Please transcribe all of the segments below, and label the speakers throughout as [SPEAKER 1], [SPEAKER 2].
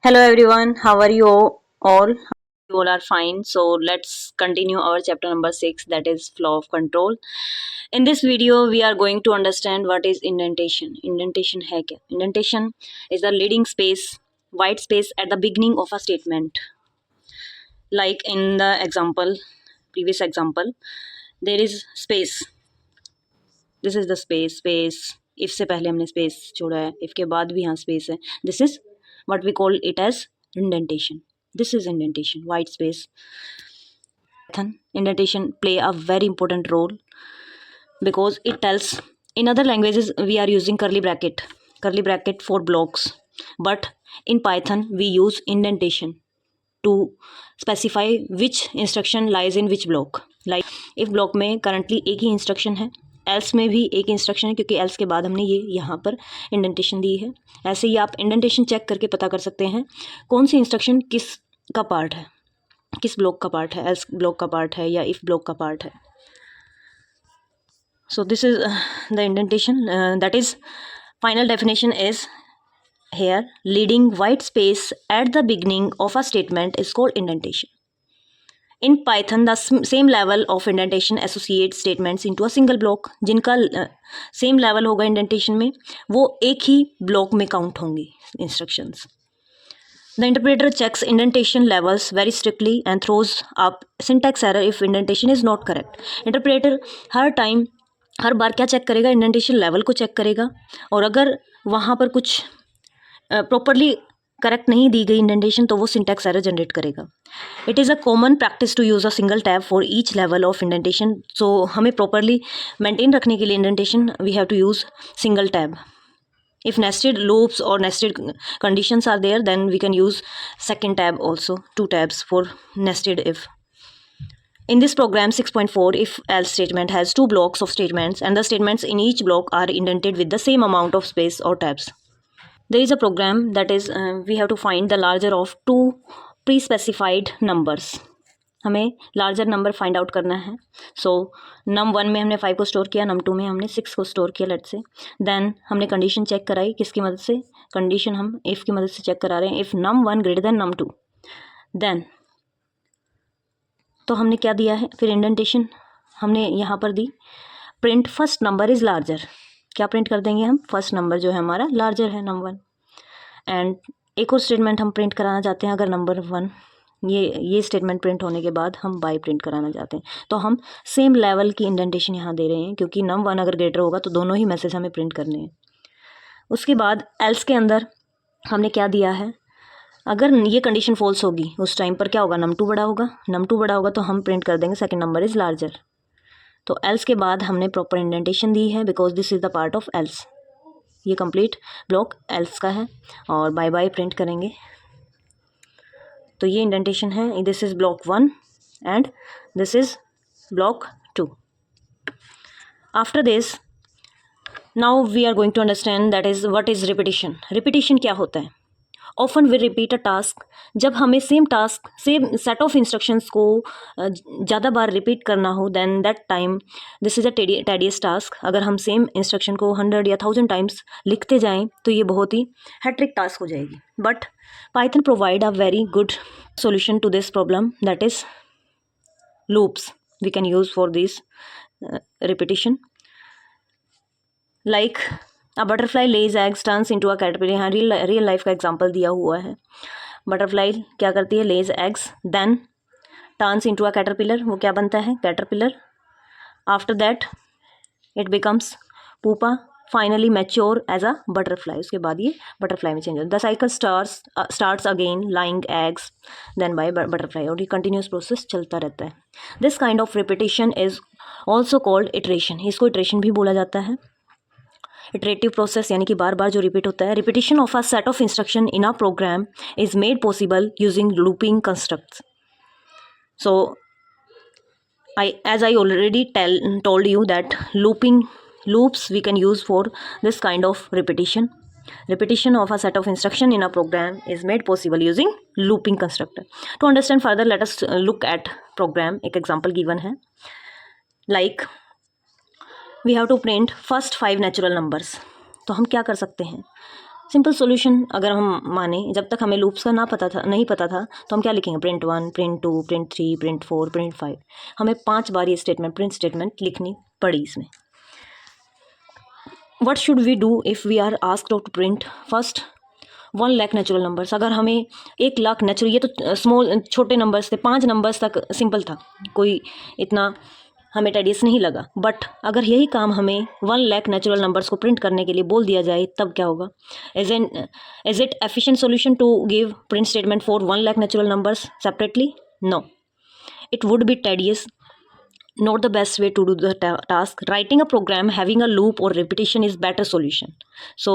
[SPEAKER 1] Hello everyone, how are you all? You all are fine. So let's continue our chapter number 6, that is flow of control. In this video we are going to understand what is indentation. Indentation है क्या? Indentation is the leading space, white space at the beginning of a statement. Like in the example, previous example, there is space. This is the space. If से पहले हमने space छोड़ा है, if के बाद भी यहाँ space है. This is what we call it as indentation. This is indentation, white space. Indentation play a very important role because it tells, in other languages we are using curly bracket for blocks, but in Python we use indentation to specify which instruction lies in which block. Like if block में currently एक ही instruction है, else में भी एक instruction है, क्योंकि else के बाद हमने ये यहाँ पर इंडेंटेशन दी है. ऐसे ही आप इंडेंटेशन चेक करके पता कर सकते हैं कौन सी इंस्ट्रक्शन किस का पार्ट है, किस ब्लॉक का पार्ट है, else ब्लॉक का पार्ट है या if ब्लॉक का पार्ट है. So this is the indentation. That is, final definition is here, leading white space at the beginning of a statement is called indentation. In Python, the same level of indentation associates statements into a single block. जिनका same level होगा indentation में, वो एक ही block में count होंगी instructions. The interpreter checks indentation levels very strictly and throws up syntax error if indentation is not correct. Interpreter हर बार क्या check करेगा? Indentation level को चेक करेगा, और अगर वहाँ पर कुछ प्रॉपरली करेक्ट नहीं दी गई इंडेंटेशन तो वो सिंटैक्स एरर जनरेट करेगा. It is a common practice to use a single tab for each level of indentation. So हमें प्रॉपरली मेंटेन रखने के लिए indentation we have to use single tab. If nested loops or nested conditions are there, then we can use second tab also, 2 tabs for nested if. In this program 6.4, if else statement has 2 blocks of statements and the statements in each block are indented with the same amount of space or tabs. There is a program that is we have to find the larger of 2 pre-specified numbers. हमें larger number find out करना है. सो num1 में हमने 5 को store किया, num2 में हमने 6 को स्टोर किया लेट से. देन हमने कंडीशन चेक कराई, किसकी मदद से? कंडीशन हम इफ़ की मदद से चेक करा रहे हैं. If num1 greater than num2, then तो हमने क्या दिया है? फिर इंडेंटेशन हमने यहाँ पर दी, print first number is larger. क्या प्रिंट कर देंगे हम? फर्स्ट नंबर जो है हमारा लार्जर है num1. एंड एक और स्टेटमेंट हम प्रिंट कराना चाहते हैं. अगर num1 ये स्टेटमेंट प्रिंट होने के बाद हम बाय प्रिंट कराना चाहते हैं, तो हम सेम लेवल की इंडेंटेशन यहाँ दे रहे हैं, क्योंकि num1 अगर ग्रेटर होगा तो दोनों ही मैसेज हमें प्रिंट करने हैं. उसके बाद एल्स के अंदर हमने क्या दिया है? अगर ये कंडीशन फॉल्स होगी उस टाइम पर क्या होगा? num2 बड़ा होगा. num2 बड़ा होगा तो हम प्रिंट कर देंगे सेकेंड नंबर इज़ लार्जर. तो एल्स के बाद हमने प्रॉपर इंडेंटेशन दी है, because this is the part of else. ये कंप्लीट ब्लॉक एल्स का है, और बाय बाय प्रिंट करेंगे. तो ये इंडेंटेशन है. This is block 1 and this is block 2. After this now we are going to understand that is what is repetition. Repetition क्या होता है? Often we repeat a task. जब हमें same task, same set of instructions को ज़्यादा बार repeat करना हो, then that time this is a tedious task. अगर हम सेम इंस्ट्रक्शन को 100 या 1000 टाइम्स लिखते जाएं तो ये बहुत ही हैट्रिक टास्क हो जाएगी. But Python provide a very good solution to this problem, that is loops we can use for this repetition. Like a butterfly lays eggs, turns into a caterpillar. यहाँ real life का example दिया हुआ है. Butterfly क्या करती है? Lays eggs, then turns into a caterpillar. वो क्या बनता है? Caterpillar. After that it becomes pupa, finally mature as a butterfly. उसके बाद ये बटरफ्लाई में चेंज होता है. The cycle starts again laying eggs then by butterfly, और ये कंटिन्यूस प्रोसेस चलता रहता है. This kind of repetition is also called iteration. इसको इटरेशन भी बोला जाता है. इटरेटिव प्रोसेस यानी कि बार बार जो रिपीट होता है. Repetition of a set of instruction in a program is made possible using looping constructs. So as I already told you that loops we can use for this kind of repetition. Repetition of a set of instruction in a program is made possible using looping constructor. To understand further, let us look at program. एक example given है. Like we have to print first 5 natural numbers. तो हम क्या कर सकते हैं? Simple solution अगर हम माने, जब तक हमें लूप्स का नहीं पता था तो हम क्या लिखेंगे, print 1, print 2, print 3, print 4, print 5। हमें 5 बार ये प्रिंट स्टेटमेंट लिखनी पड़ी इसमें। What should we do if we are asked to print first 1 lakh natural numbers. अगर हमें 1 लाख नेचुरल, ये तो स्मॉल छोटे नंबर्स थे, 5 नंबर्स तक सिंपल था, कोई इतना हमें टेडियस नहीं लगा। बट अगर यही काम हमें 1 लाख नेचुरल नंबर्स को प्रिंट करने के लिए बोल दिया जाए तब क्या होगा? Is it efficient solution to give print statement for 1 lakh natural numbers separately? No, it would be tedious, not the best way to do the task. Writing a program having a loop or repetition is better solution. So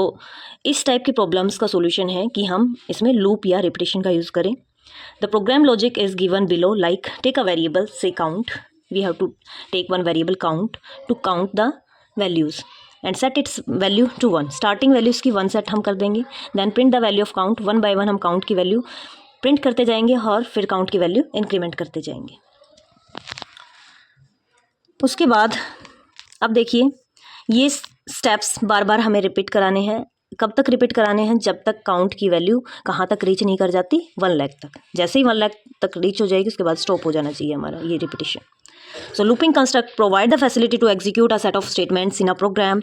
[SPEAKER 1] इस type की problems का solution है कि हम इसमें loop या repetition का use करें। The program logic is given below, like take a variable, say count. We have to take one variable count to count the values and set its value to 1. Starting values की 1 set हम कर देंगे, then print the value of count. 1 by 1 हम count की value print करते जाएंगे और फिर काउंट की वैल्यू इंक्रीमेंट करते जाएंगे। उसके बाद अब देखिए, ये स्टेप्स बार बार हमें रिपीट कराने हैं। कब तक रिपीट कराने हैं? जब तक काउंट की वैल्यू कहाँ तक रीच नहीं कर जाती, 1 लाख तक। जैसे ही 1 लाख तक रीच हो जाएगी उसके बाद स्टॉप हो जाना चाहिए हमारा ये repetition. So looping construct provide the facility to execute a set of statements in a program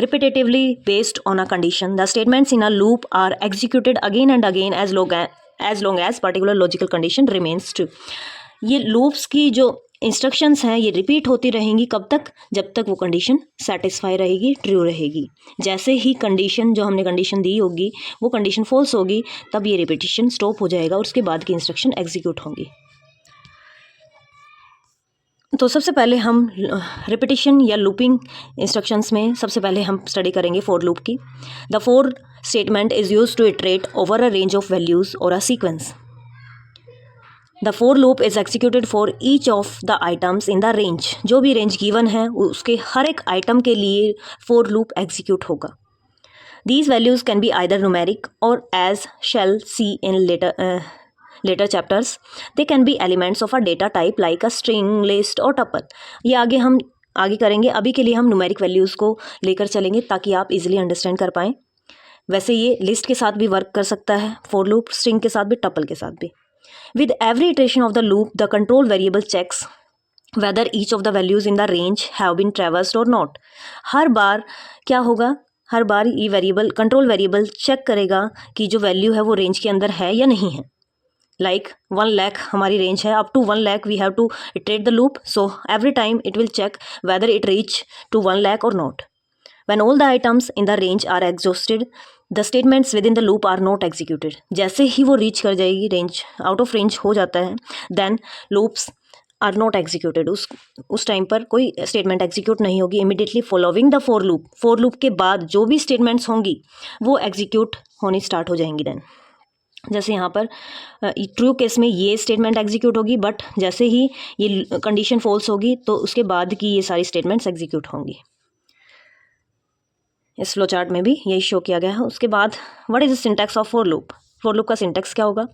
[SPEAKER 1] repetitively based on a condition. The statements in a loop are executed again and again as long as particular logical condition remains true. ये loops की जो instructions हैं ये repeat होती रहेंगी कब तक? जब तक वो कंडीशन सेटिस्फाई रहेगी, ट्रू रहेगी। जैसे ही कंडीशन जो हमने कंडीशन दी होगी वो कंडीशन फॉल्स होगी तब ये रिपीटिशन स्टॉप हो जाएगा और उसके बाद की इंस्ट्रक्शन एग्जीक्यूट होंगी। तो सबसे पहले हम रिपीटिशन या लूपिंग इंस्ट्रक्शंस में सबसे पहले हम स्टडी करेंगे फॉर लूप की। The for statement is used to iterate over a range of values और a sequence. The for loop is executed for each of the items in the range. जो भी range given है उसके हर एक item के लिए for loop execute होगा। These values can be either numeric और as shall see in later chapters. They can be elements of a data type like a string, list और tuple. ये हम आगे करेंगे। अभी के लिए हम न्यूमेरिक वैल्यूज़ को लेकर चलेंगे ताकि आप इजीली अंडरस्टैंड कर पाएँ। वैसे ये लिस्ट के साथ भी वर्क कर सकता है, फॉर लूप, स्ट्रिंग के साथ भी, टपल के साथ भी। With every iteration of the loop, the control variable checks whether each of the values in the range have been traversed or not. हर बार क्या होगा? हर बार ये वेरिएबल, कंट्रोल वेरिएबल चेक करेगा कि जो वैल्यू है वो रेंज के अंदर है या नहीं है। Like 1 lakh हमारी रेंज है, up to 1 lakh we have to iterate the loop, so every time it will check whether it reach to 1 lakh or not. When all the items in the range are exhausted, the statements within the loop are not executed. जैसे ही वो reach कर जाएगी, range out of range हो जाता है, then loops are not executed. उस time पर कोई स्टेटमेंट एग्जीक्यूट नहीं होगी। Immediately following the for loop के बाद जो भी स्टेटमेंट्स होंगी वो एग्जीक्यूट होनी स्टार्ट हो जाएंगी। देन जैसे यहाँ पर ट्रू केस में ये स्टेटमेंट एग्जीक्यूट होगी, बट जैसे ही ये कंडीशन फॉल्स होगी तो उसके बाद की ये सारी स्टेटमेंट्स एग्जीक्यूट होंगी। इस फ्लो चार्ट में भी यही शो किया गया है। उसके बाद what is the syntax of for loop? For loop का सिंटैक्स क्या होगा?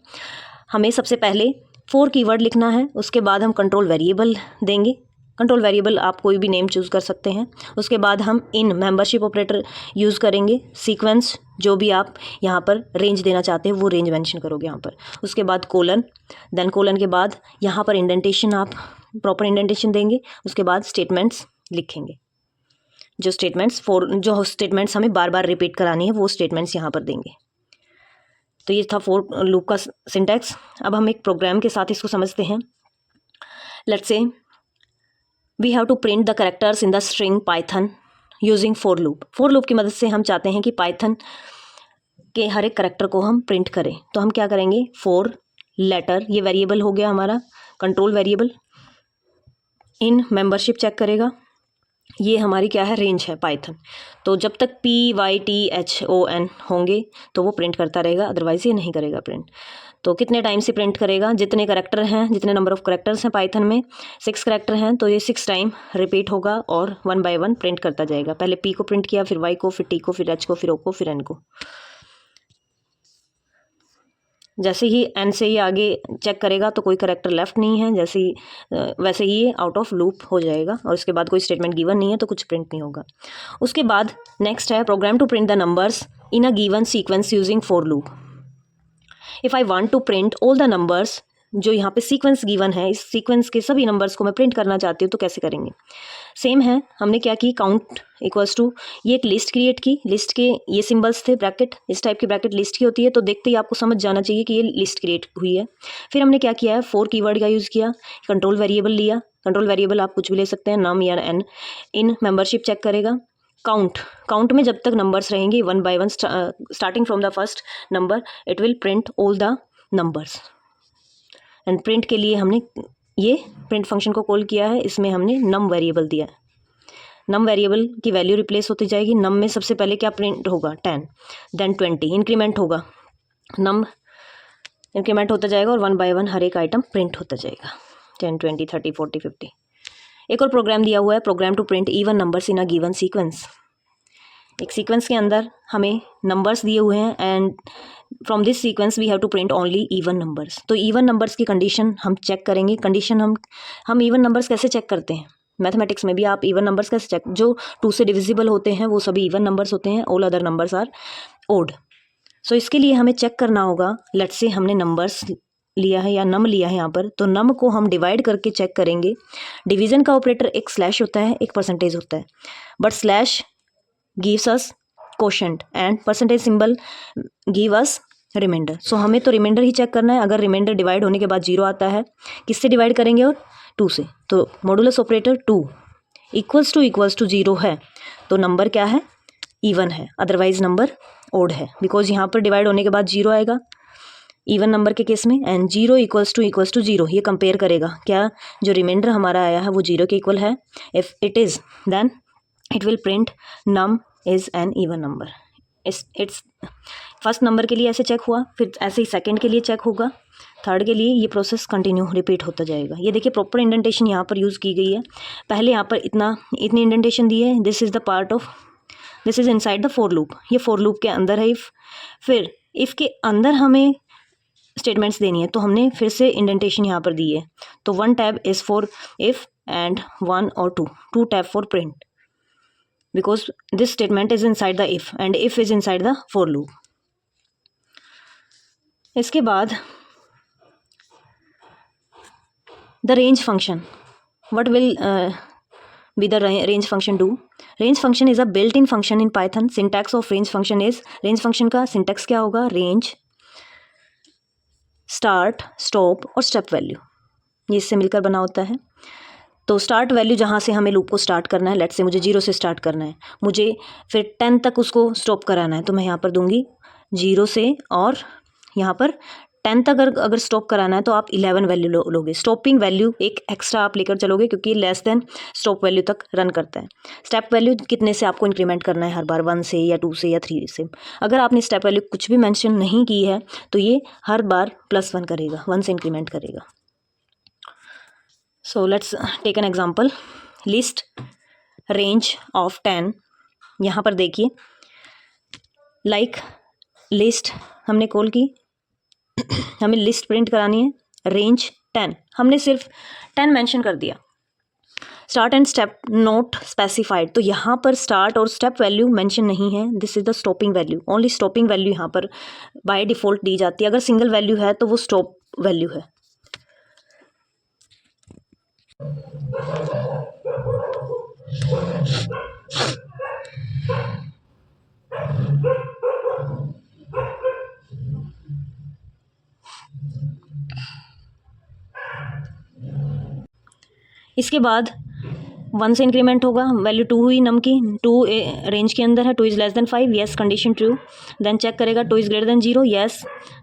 [SPEAKER 1] हमें सबसे पहले फॉर कीवर्ड लिखना है, उसके बाद हम कंट्रोल वेरिएबल देंगे। कंट्रोल वेरिएबल आप कोई भी नेम चूज़ कर सकते हैं। उसके बाद हम इन मेंबरशिप ऑपरेटर यूज़ करेंगे। सीक्वेंस जो भी आप यहाँ पर रेंज देना चाहते हैं वो रेंज मेंशन करोगे यहाँ पर। उसके बाद कोलन, देन कोलन के बाद यहाँ पर इंडेंटेशन, आप प्रॉपर इंडेंटेशन देंगे। उसके बाद स्टेटमेंट्स लिखेंगे। जो स्टेटमेंट्स हमें बार बार रिपीट करानी है वो स्टेटमेंट्स यहाँ पर देंगे। तो ये था फॉर लूप का सिंटैक्स। अब हम एक प्रोग्राम के साथ इसको समझते हैं। Let's say we have to print the characters in the string Python using for loop. For loop की मदद से हम चाहते हैं कि पाइथन के हर एक कैरेक्टर को हम प्रिंट करें। तो हम क्या करेंगे? फॉर लेटर, ये वेरिएबल हो गया हमारा कंट्रोल वेरिएबल। इन मेंबरशिप चेक करेगा, ये हमारी क्या है? रेंज है पाइथन। तो जब तक PYTHON होंगे तो वो प्रिंट करता रहेगा, अदरवाइज़ ये नहीं करेगा प्रिंट। तो कितने टाइम से प्रिंट करेगा? जितने करेक्टर हैं, जितने नंबर ऑफ़ करेक्टर्स हैं पाइथन में, 6 करेक्टर हैं, तो ये 6 टाइम रिपीट होगा और 1 बाय 1 प्रिंट करता जाएगा। पहले P को प्रिंट किया, फिर Y को, फिर T को, फिर H को, फिर O को, फिर N को। जैसे ही n से ये आगे चेक करेगा तो कोई करेक्टर लेफ्ट नहीं है, जैसे ही वैसे ही ये आउट ऑफ लूप हो जाएगा और इसके बाद कोई स्टेटमेंट गिवन नहीं है तो कुछ प्रिंट नहीं होगा। उसके बाद नेक्स्ट है program to print the numbers in a given sequence using for loop. If I want to print all the numbers, जो यहाँ पे सीक्वेंस गिवन है, इस सीक्वेंस के सभी नंबर्स को मैं प्रिंट करना चाहती हूँ तो कैसे करेंगे। सेम है, हमने क्या की, काउंट इक्वल्स टू, ये एक लिस्ट क्रिएट की, लिस्ट के ये सिंबल्स थे ब्रैकेट, इस टाइप की ब्रैकेट लिस्ट की होती है, तो देखते ही आपको समझ जाना चाहिए कि ये लिस्ट क्रिएट हुई है। फिर हमने क्या किया है, फॉर कीवर्ड का यूज़ किया, कंट्रोल वेरिएबल लिया, कंट्रोल वेरिएबल आप कुछ भी ले सकते हैं, नम या एन, इन मेंबरशिप चेक करेगा। काउंट में जब तक नंबर्स रहेंगे 1 by 1 starting from the first number it will print all the numbers. And print के लिए हमने ये प्रिंट फंक्शन को कॉल किया है, इसमें हमने नम वेरिएबल दिया है। नम वेरिएबल की वैल्यू रिप्लेस होती जाएगी। नम में सबसे पहले क्या प्रिंट होगा, 10, देन 20, इंक्रीमेंट होगा, नम इंक्रीमेंट होता जाएगा और 1 by 1 हर एक आइटम प्रिंट होता जाएगा, 10, 20, 30, 40, 50। एक और प्रोग्राम दिया हुआ है, program to print even numbers in a given sequence. एक सीक्वेंस के अंदर हमें नंबर्स दिए हुए हैं and from this sequence we have to print only even numbers. तो इवन नंबर्स की कंडीशन हम चेक करेंगे। कंडीशन हम इवन नंबर्स कैसे चेक करते हैं, मैथमेटिक्स में भी आप इवन नंबर्स कैसे चेक, जो 2 से डिविजिबल होते हैं वो सभी इवन नंबर्स होते हैं, all other numbers are odd. So इसके लिए हमें चेक करना होगा, लेट्स से हमने नंबर्स लिया है या नम लिया है यहाँ पर, तो नम को हम डिवाइड करके चेक करेंगे। डिवीजन का ऑपरेटर एक स्लैश होता है, एक परसेंटेज होता है, but slash gives us quotient and percentage symbol give us remainder. So हमें तो रिमाइंडर ही चेक करना है। अगर रिमाइंडर डिवाइड होने के बाद 0 आता है, किससे डिवाइड करेंगे, और 2 से, तो मॉडुलस ऑपरेटर 2 इक्वल्स टू 0 है तो नंबर क्या है, इवन है, अदरवाइज नंबर ओड है, बिकॉज यहाँ पर डिवाइड होने के बाद 0 आएगा इवन नंबर के केस में, एंड 0 इक्वल्स टू 0 ये कंपेयर करेगा क्या जो रिमाइंडर हमारा आया है वो 0 के इक्वल है। If it is then it will print num is an even number. It's first number के लिए ऐसे चेक हुआ, फिर ऐसे ही सेकंड के लिए चेक होगा, थर्ड के लिए ये प्रोसेस कंटिन्यू रिपीट होता जाएगा। ये देखिए प्रॉपर इंडेंटेशन यहाँ पर यूज़ की गई है। पहले यहाँ पर इतनी इंडेंटेशन दी है, this is inside the for loop, ये फॉर लूप के अंदर है इफ़। फिर इफ़ के अंदर हमें स्टेटमेंट्स देनी है तो हमने फिर से इंडेंटेशन यहाँ पर दी है, तो 1 tab is for if and 1 और 2 tab for print, because this statement is inside the if and if is inside the for loop. इसके बाद the range function, what will be the range function do? Range function is a built-in function in Python. Syntax of range function is, range function का syntax क्या होगा, range, start, stop और step value, ये इससे मिलकर बना होता है। तो स्टार्ट वैल्यू जहाँ से हमें लूप को स्टार्ट करना है, लेट्स से मुझे 0 से स्टार्ट करना है, मुझे फिर 10 तक उसको स्टॉप कराना है, तो मैं यहाँ पर दूंगी 0 से, और यहाँ पर 10 तक अगर स्टॉप कराना है तो आप 11 वैल्यू लोगे। स्टॉपिंग वैल्यू एक एक्स्ट्रा आप लेकर चलोगे क्योंकि लेस देन स्टॉप वैल्यू तक रन करता है। स्टेप वैल्यू कितने से आपको इंक्रीमेंट करना है हर बार, 1 से या 2 से या 3 से। अगर आपने स्टेप वैल्यू कुछ भी मेंशन नहीं की है तो ये हर बार +1 करेगा, 1 से इंक्रीमेंट करेगा। So let's take an example. List range of 10. यहाँ पर देखिए like list हमने कॉल की, हमें लिस्ट प्रिंट करानी है, रेंज 10, हमने सिर्फ 10 मेंशन कर दिया। Start and step not specified, तो यहाँ पर स्टार्ट और स्टेप वैल्यू मेंशन नहीं है, this is the stopping value. Only stopping value यहाँ पर बाय डिफ़ॉल्ट दी जाती है। अगर सिंगल वैल्यू है तो वो स्टॉप वैल्यू है। इसके बाद 1 से इंक्रीमेंट होगा, वैल्यू 2 हुई नम की, 2 रेंज के अंदर है, 2 is less than 5, yes condition true, then check करेगा 2 is greater than 0, yes,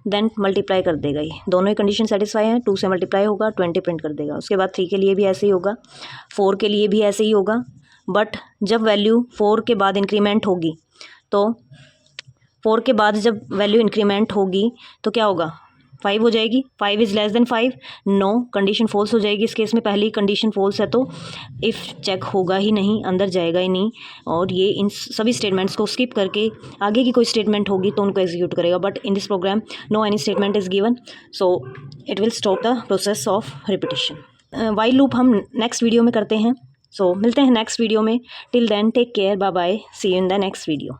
[SPEAKER 1] then multiply कर देगा। ये दोनों ही कंडीशन सेटिस्फाई हैं, 2 से मल्टीप्लाई होगा, 20 प्रिंट कर देगा। उसके बाद 3 के लिए भी ऐसे ही होगा, 4 के लिए भी ऐसे ही होगा, बट जब वैल्यू 4 के बाद इंक्रीमेंट होगी तो 4 के बाद जब वैल्यू इंक्रीमेंट होगी तो क्या होगा, 5 हो जाएगी, 5 is less than 5, no, condition false हो जाएगी। इस केस में पहली कंडीशन फॉल्स है तो इफ़ चेक होगा ही नहीं, अंदर जाएगा ही नहीं, और ये इन सभी स्टेटमेंट्स को स्किप करके आगे की कोई स्टेटमेंट होगी तो उनको एग्जीक्यूट करेगा। But in this program no any statement is given, so it will stop the process of repetition. While loop हम नेक्स्ट वीडियो में करते हैं। सो मिलते हैं नेक्स्ट वीडियो में। Till then take care, bye bye, see you in the next video.